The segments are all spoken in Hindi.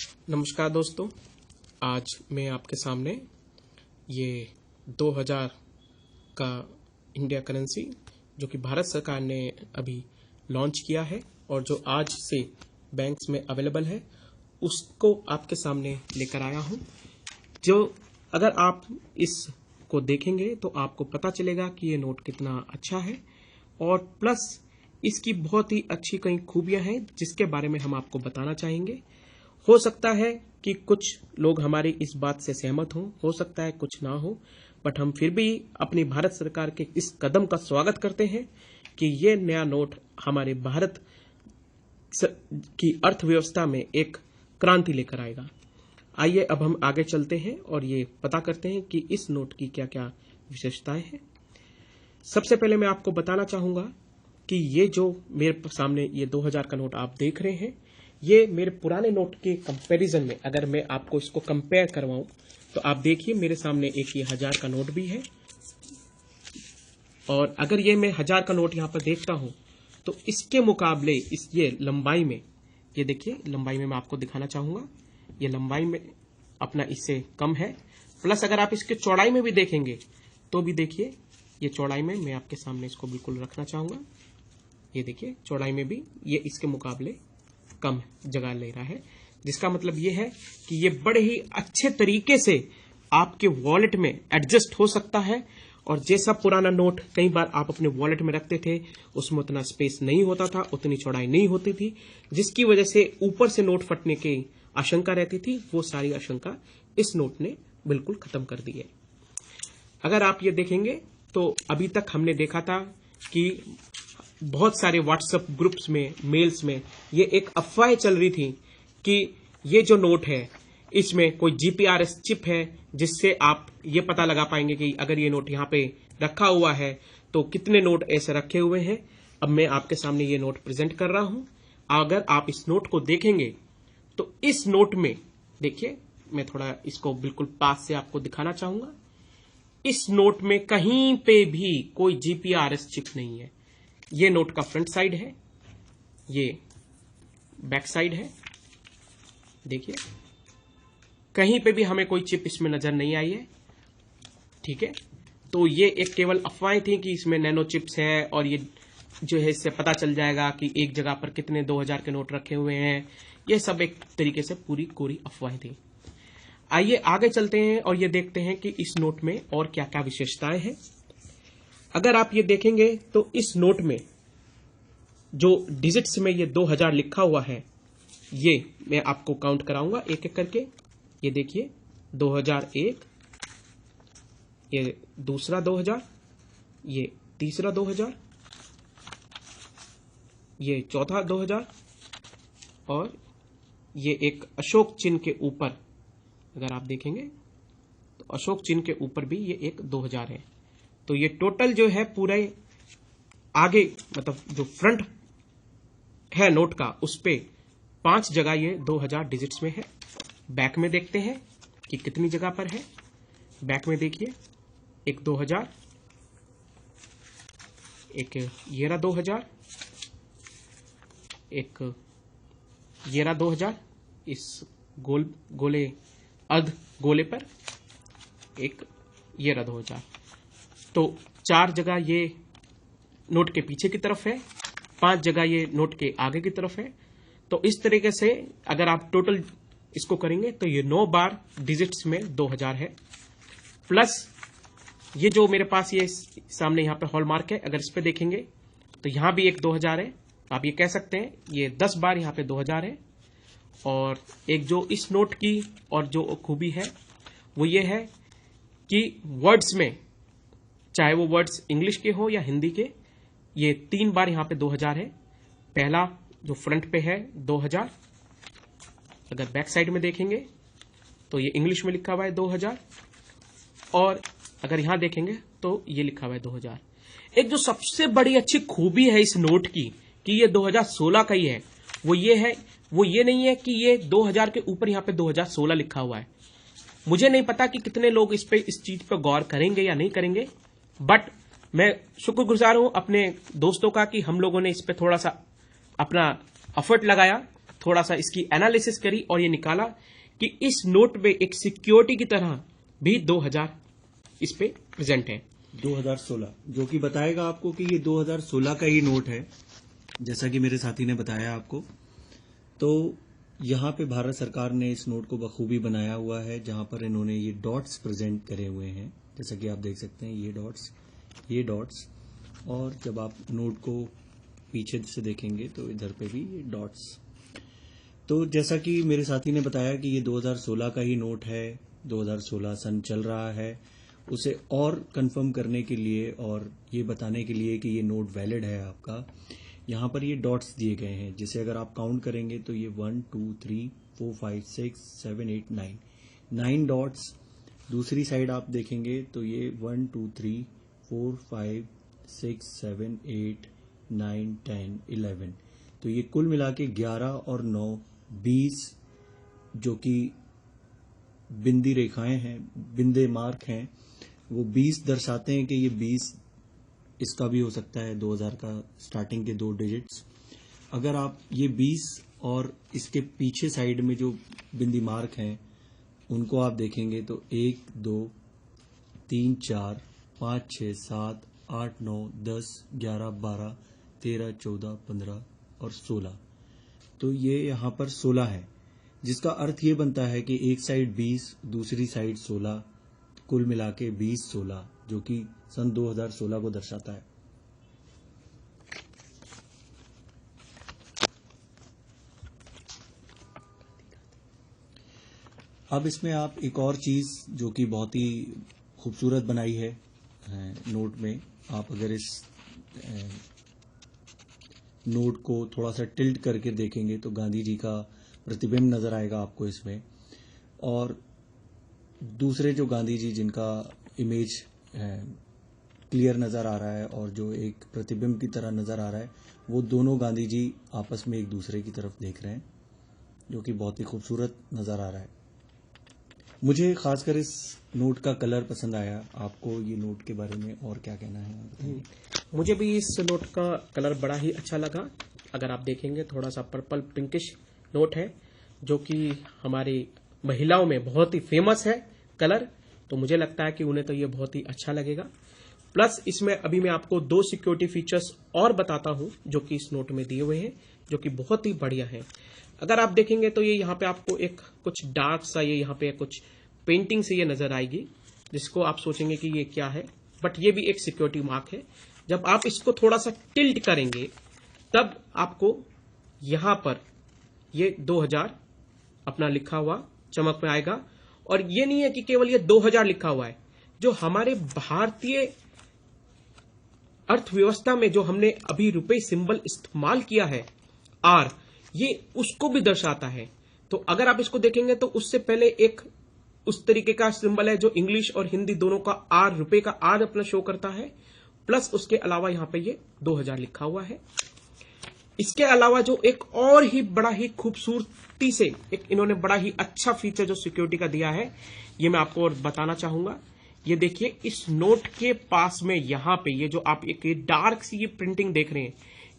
नमस्कार दोस्तों, आज मैं आपके सामने ये 2000 का इंडिया करेंसी जो कि भारत सरकार ने अभी लॉन्च किया है और जो आज से बैंक्स में अवेलेबल है उसको आपके सामने लेकर आया हूं। जो अगर आप इसको देखेंगे तो आपको पता चलेगा कि ये नोट कितना अच्छा है और प्लस इसकी बहुत ही अच्छी कई खूबियां हैं जिसके बारे में हम आपको बताना चाहेंगे। हो सकता है कि कुछ लोग हमारी इस बात से सहमत हो सकता है कुछ ना हो, बट हम फिर भी अपनी भारत सरकार के इस कदम का स्वागत करते हैं कि ये नया नोट हमारे भारत की अर्थव्यवस्था में एक क्रांति लेकर आएगा। आइए अब हम आगे चलते हैं और ये पता करते हैं कि इस नोट की क्या क्या विशेषताएं हैं। सबसे पहले मैं आपको बताना चाहूंगा कि ये जो मेरे सामने ये 2000 का नोट आप देख रहे हैं, ये मेरे पुराने नोट के कंपैरिजन में अगर मैं आपको इसको कंपेयर करवाऊं तो आप देखिए मेरे सामने एक ये 1000 का नोट भी है और अगर ये मैं 1000 का नोट यहां पर देखता हूं तो इसके मुकाबले इस ये लंबाई में, ये देखिए लंबाई में मैं आपको दिखाना चाहूंगा, ये लंबाई में अपना इससे कम है। प्लस अगर आप इसके चौड़ाई में भी देखेंगे तो भी देखिए ये चौड़ाई में मैं आपके सामने इसको बिल्कुल रखना चाहूंगा। ये देखिए चौड़ाई में भी ये इसके मुकाबले कम जगह ले रहा है, जिसका मतलब ये है कि ये बड़े ही अच्छे तरीके से आपके वॉलेट में एडजस्ट हो सकता है। और जैसा पुराना नोट कई बार आप अपने वॉलेट में रखते थे उसमें उतना स्पेस नहीं होता था, उतनी चौड़ाई नहीं होती थी, जिसकी वजह से ऊपर से नोट फटने की आशंका रहती थी। वो सारी आशंका इस नोट ने बिल्कुल खत्म कर दी है। अगर आप ये देखेंगे तो अभी तक हमने देखा था कि बहुत सारे व्हाट्सएप ग्रुप्स में, मेल्स में ये एक अफवाह चल रही थी कि ये जो नोट है इसमें कोई जीपीआरएस चिप है जिससे आप ये पता लगा पाएंगे कि अगर ये नोट यहाँ पे रखा हुआ है तो कितने नोट ऐसे रखे हुए हैं। अब मैं आपके सामने ये नोट प्रेजेंट कर रहा हूं। अगर आप इस नोट को देखेंगे तो इस नोट में देखिए, मैं थोड़ा इसको बिल्कुल पास से आपको दिखाना चाहूंगा। इस नोट में कहीं पे भी कोई जीपीआरएस चिप नहीं है। ये नोट का फ्रंट साइड है, ये बैक साइड है। देखिए कहीं पे भी हमें कोई चिप इसमें नजर नहीं आई है। ठीक है, तो ये एक केवल अफवाहें थी कि इसमें नैनो चिप्स है और ये जो है इससे पता चल जाएगा कि एक जगह पर कितने 2000 के नोट रखे हुए हैं। ये सब एक तरीके से पूरी कोरी अफवाहें थी। आइए आगे चलते हैं और ये देखते हैं कि इस नोट में और क्या क्या विशेषताएं हैं। अगर आप ये देखेंगे तो इस नोट में जो डिजिट्स में ये 2000 लिखा हुआ है, ये मैं आपको काउंट कराऊंगा एक एक करके। ये देखिए 2001, ये दूसरा 2000, ये तीसरा 2000, ये चौथा 2000 और ये एक अशोक चिन्ह के ऊपर अगर आप देखेंगे तो अशोक चिन्ह के ऊपर भी ये एक 2000 है। तो ये टोटल जो है पूरे आगे, मतलब जो फ्रंट है नोट का, उस पे 5 जगह ये 2000 डिजिट्स में है। बैक में देखते हैं कि कितनी जगह पर है। बैक में देखिए एक 2000, एक ये रहा 2000, एक ये रहा 2000 इस गोले अर्ध गोले पर, एक ये रहा 2000। तो 4 जगह ये नोट के पीछे की तरफ है, 5 जगह ये नोट के आगे की तरफ है। तो इस तरीके से अगर आप टोटल इसको करेंगे तो ये 9 बार डिजिट्स में 2000 है। प्लस ये जो मेरे पास ये सामने यहाँ पे हॉलमार्क है, अगर इस पे देखेंगे तो यहाँ भी एक 2000 है। आप ये कह सकते हैं ये 10 बार यहाँ पे 2000 है। और एक जो इस नोट की और जो खूबी है वो ये है कि वर्ड्स में, चाहे वो वर्ड्स इंग्लिश के हो या हिंदी के, ये 3 बार यहां पे 2000 है। पहला जो फ्रंट पे है 2000, अगर बैक साइड में देखेंगे तो ये इंग्लिश में लिखा हुआ है 2000 और अगर यहां देखेंगे तो ये लिखा हुआ है 2000। एक जो सबसे बड़ी अच्छी खूबी है इस नोट की कि ये 2016 का ही है, वो ये नहीं है कि ये 2000 के ऊपर यहां पे 2016 लिखा हुआ है। मुझे नहीं पता कि कितने लोग इस चीज पे गौर करेंगे या नहीं करेंगे, बट मैं शुक्रगुजार हूं अपने दोस्तों का कि हम लोगों ने इस पे थोड़ा सा अपना एफर्ट लगाया थोड़ा सा इसकी एनालिसिस करी और ये निकाला कि इस नोट में एक सिक्योरिटी की तरह भी 2000 इस पे प्रेजेंट है। 2016 जो कि बताएगा आपको कि ये 2016 का ही नोट है, जैसा कि मेरे साथी ने बताया आपको। तो यहाँ पे भारत सरकार ने इस नोट को बखूबी बनाया हुआ है, जहाँ पर इन्होंने ये डॉट्स प्रेजेंट करे हुए हैं, जैसा कि आप देख सकते हैं ये डॉट्स। और जब आप नोट को पीछे से देखेंगे तो इधर पे भी ये डॉट्स। तो जैसा कि मेरे साथी ने बताया कि ये 2016 का ही नोट है, 2016 सन चल रहा है। उसे और कंफर्म करने के लिए और ये बताने के लिए कि ये नोट वैलिड है आपका, यहाँ पर ये डॉट्स दिए गए हैं, जिसे अगर आप काउंट करेंगे तो ये 1 2 3 4 5 6 7 8 9 डॉट्स। दूसरी साइड आप देखेंगे तो ये 1 2 3 4 5 6 7 8 9 10 11। तो ये कुल मिला के 11 और 9 20 जो कि बिंदी रेखाएं हैं, बिंदे मार्क हैं, वो 20 दर्शाते हैं कि ये 20 इसका भी हो सकता है, 2000 का स्टार्टिंग के 2 डिजिट्स। अगर आप ये 20 और इसके पीछे साइड में जो बिंदी मार्क हैं उनको आप देखेंगे तो 1 2 3 4 5 6 7 8 9 10 11 12 13 14 15 और 16। तो ये यहाँ पर 16 है, जिसका अर्थ ये बनता है कि एक साइड 20 दूसरी साइड 16, कुल मिला के 20-16, जो कि सन 2016 को दर्शाता है। अब इसमें आप एक और चीज जो कि बहुत ही खूबसूरत बनाई है नोट में, आप अगर इस नोट को थोड़ा सा टिल्ट करके देखेंगे तो गांधी जी का प्रतिबिंब नजर आएगा आपको इसमें। और दूसरे जो गांधी जी जिनका इमेज क्लियर नजर आ रहा है और जो एक प्रतिबिंब की तरह नजर आ रहा है, वो दोनों गांधी जी आपस में एक दूसरे की तरफ देख रहे हैं, जो कि बहुत ही खूबसूरत नजर आ रहा है। मुझे खासकर इस नोट का कलर पसंद आया। आपको ये नोट के बारे में और क्या कहना है? मुझे भी इस नोट का कलर बड़ा ही अच्छा लगा। अगर आप देखेंगे थोड़ा सा पर्पल पिंकिश नोट है, जो कि हमारी महिलाओं में बहुत ही फेमस है कलर, तो मुझे लगता है कि उन्हें तो ये बहुत ही अच्छा लगेगा। प्लस इसमें अभी मैं आपको 2 सिक्योरिटी फीचर्स और बताता हूं जो कि इस नोट में दिए हुए हैं, जो कि बहुत ही बढ़िया है। अगर आप देखेंगे तो ये यहाँ पे आपको एक कुछ डार्क सा ये यहाँ पे कुछ पेंटिंग से ये नजर आएगी, जिसको आप सोचेंगे कि ये क्या है, बट ये भी एक सिक्योरिटी मार्क है। जब आप इसको थोड़ा सा टिल्ट करेंगे तब आपको यहां पर ये 2000 अपना लिखा हुआ चमक में आएगा। और ये नहीं है कि केवल ये 2000 लिखा हुआ है, जो हमारे भारतीय अर्थव्यवस्था में जो हमने अभी रुपए सिंबल इस्तेमाल किया है आर, ये उसको भी दर्शाता है। तो अगर आप इसको देखेंगे तो उससे पहले एक उस तरीके का सिंबल है जो इंग्लिश और हिंदी दोनों का आर, रुपए का आर अपना शो करता है, प्लस उसके अलावा यहां पे ये 2000 लिखा हुआ है। इसके अलावा जो एक और ही बड़ा ही खूबसूरती से एक इन्होंने बड़ा ही अच्छा फीचर जो सिक्योरिटी का दिया है, ये मैं आपको और बताना चाहूंगा। ये देखिए इस नोट के पास में यहां पे ये जो आप एक डार्क सी ये प्रिंटिंग देख रहे हैं,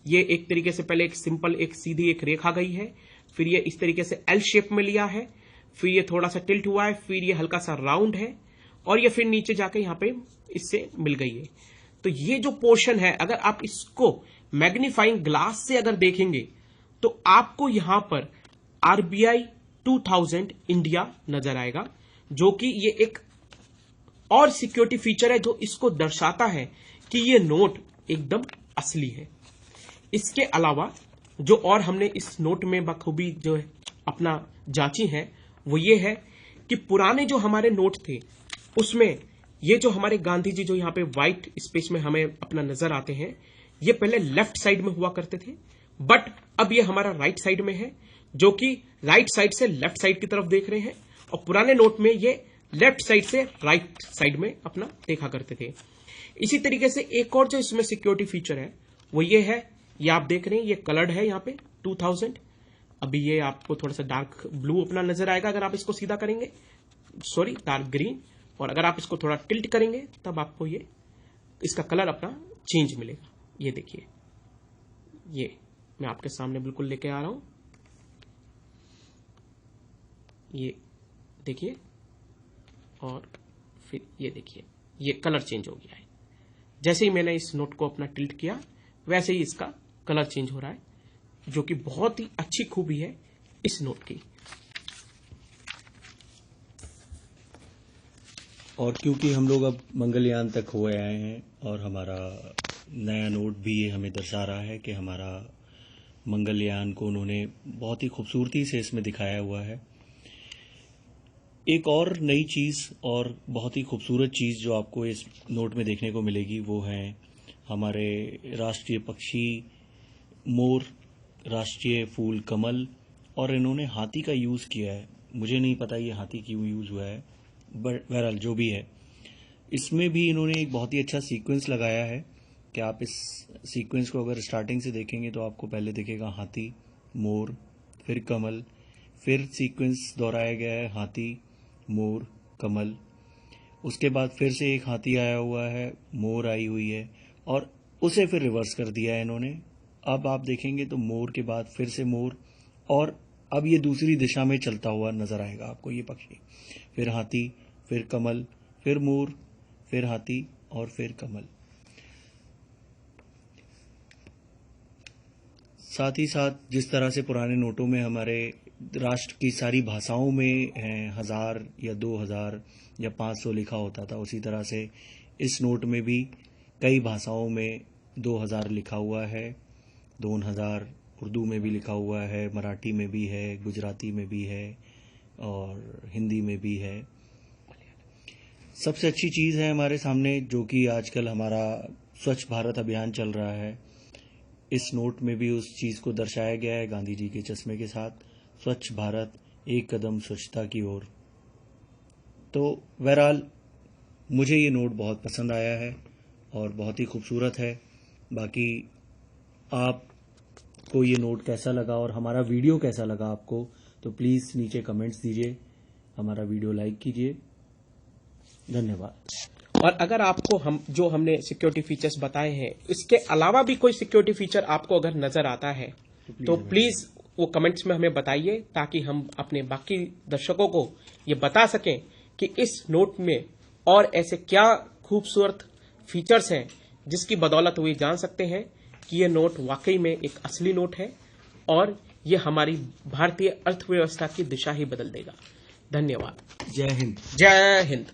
ये एक तरीके से पहले एक सिंपल एक सीधी एक रेखा गई है, फिर ये इस तरीके से एल शेप में लिया है, फिर ये थोड़ा सा टिल्ट हुआ है, फिर ये हल्का सा राउंड है, और ये फिर नीचे जाके यहां पे इससे मिल गई है। तो ये जो पोर्शन है, अगर आप इसको मैग्नीफाइंग ग्लास से अगर देखेंगे तो आपको यहां पर आरबीआई 2000 इंडिया नजर आएगा, जो कि ये एक और सिक्योरिटी फीचर है जो इसको दर्शाता है कि ये नोट एकदम असली है। इसके अलावा जो और हमने इस नोट में बखूबी जो है अपना जांची है, वो ये है कि पुराने जो हमारे नोट थे उसमें ये जो हमारे गांधी जी जो यहाँ पे व्हाइट स्पेस में हमें अपना नजर आते हैं, ये पहले लेफ्ट साइड में हुआ करते थे, बट अब ये हमारा राइट साइड में है, जो कि राइट साइड से लेफ्ट साइड की तरफ देख रहे हैं। और पुराने नोट में ये लेफ्ट साइड से राइट साइड में अपना देखा करते थे। इसी तरीके से एक और जो इसमें सिक्योरिटी फीचर है वो ये है, ये आप देख रहे हैं ये कलर्ड है यहाँ पे 2000। अभी ये आपको थोड़ा सा डार्क ब्लू अपना नजर आएगा अगर आप इसको सीधा करेंगे, सॉरी डार्क ग्रीन, और अगर आप इसको थोड़ा टिल्ट करेंगे तब आपको ये इसका कलर अपना चेंज मिलेगा। ये देखिए, ये मैं आपके सामने बिल्कुल लेके आ रहा हूं, ये देखिए, और फिर ये देखिए, ये कलर चेंज हो गया है। जैसे ही मैंने इस नोट को अपना टिल्ट किया वैसे ही इसका कलर चेंज हो रहा है, जो कि बहुत ही अच्छी खूबी है इस नोट की। और क्योंकि हम लोग अब मंगलयान तक हो आए हैं और हमारा नया नोट भी ये हमें दर्शा रहा है कि हमारा मंगलयान को उन्होंने बहुत ही खूबसूरती से इसमें दिखाया हुआ है। एक और नई चीज़ और बहुत ही खूबसूरत चीज़ जो आपको इस नोट में देखने को मिलेगी वो है हमारे राष्ट्रीय पक्षी मोर, राष्ट्रीय फूल कमल, और इन्होंने हाथी का यूज़ किया है। मुझे नहीं पता ये हाथी क्यों यूज़ हुआ है, बट बहरहाल जो भी है, इसमें भी इन्होंने एक बहुत ही अच्छा सीक्वेंस लगाया है कि आप इस सीक्वेंस को अगर स्टार्टिंग से देखेंगे तो आपको पहले दिखेगा हाथी, मोर, फिर कमल, फिर सीक्वेंस दोहराया गया है हाथी, मोर, कमल, उसके बाद फिर से एक हाथी आया हुआ है, मोर आई हुई है, और उसे फिर रिवर्स कर दिया है इन्होंने। अब आप देखेंगे तो मोर के बाद फिर से मोर, और अब ये दूसरी दिशा में चलता हुआ नजर आएगा आपको ये पक्षी। फिर हाथी, फिर कमल, फिर मोर, फिर हाथी और फिर कमल। साथ ही साथ जिस तरह से पुराने नोटों में हमारे राष्ट्र की सारी भाषाओं में 1000 या 2000 या 500 लिखा होता था, उसी तरह से इस नोट में भी कई भाषाओं में 2000 लिखा हुआ है। 2000 उर्दू में भी लिखा हुआ है, मराठी में भी है, गुजराती में भी है और हिंदी में भी है। सबसे अच्छी चीज़ है हमारे सामने जो कि आजकल हमारा स्वच्छ भारत अभियान चल रहा है, इस नोट में भी उस चीज़ को दर्शाया गया है गांधी जी के चश्मे के साथ, स्वच्छ भारत एक कदम स्वच्छता की ओर। तो बहरहाल मुझे ये नोट बहुत पसंद आया है और बहुत ही खूबसूरत है। बाकी आपको ये नोट कैसा लगा और हमारा वीडियो कैसा लगा आपको, तो प्लीज़ नीचे कमेंट्स दीजिए, हमारा वीडियो लाइक कीजिए। धन्यवाद। और अगर आपको जो हमने सिक्योरिटी फीचर्स बताए हैं, इसके अलावा भी कोई सिक्योरिटी फीचर आपको अगर नजर आता है तो प्लीज वो कमेंट्स में हमें बताइए, ताकि हम अपने बाकी दर्शकों को ये बता सकें कि इस नोट में और ऐसे क्या खूबसूरत फीचर्स हैं जिसकी बदौलत वो ये जान सकते हैं कि ये नोट वाकई में एक असली नोट है और ये हमारी भारतीय अर्थव्यवस्था की दिशा ही बदल देगा। धन्यवाद। जय हिंद। जय हिंद।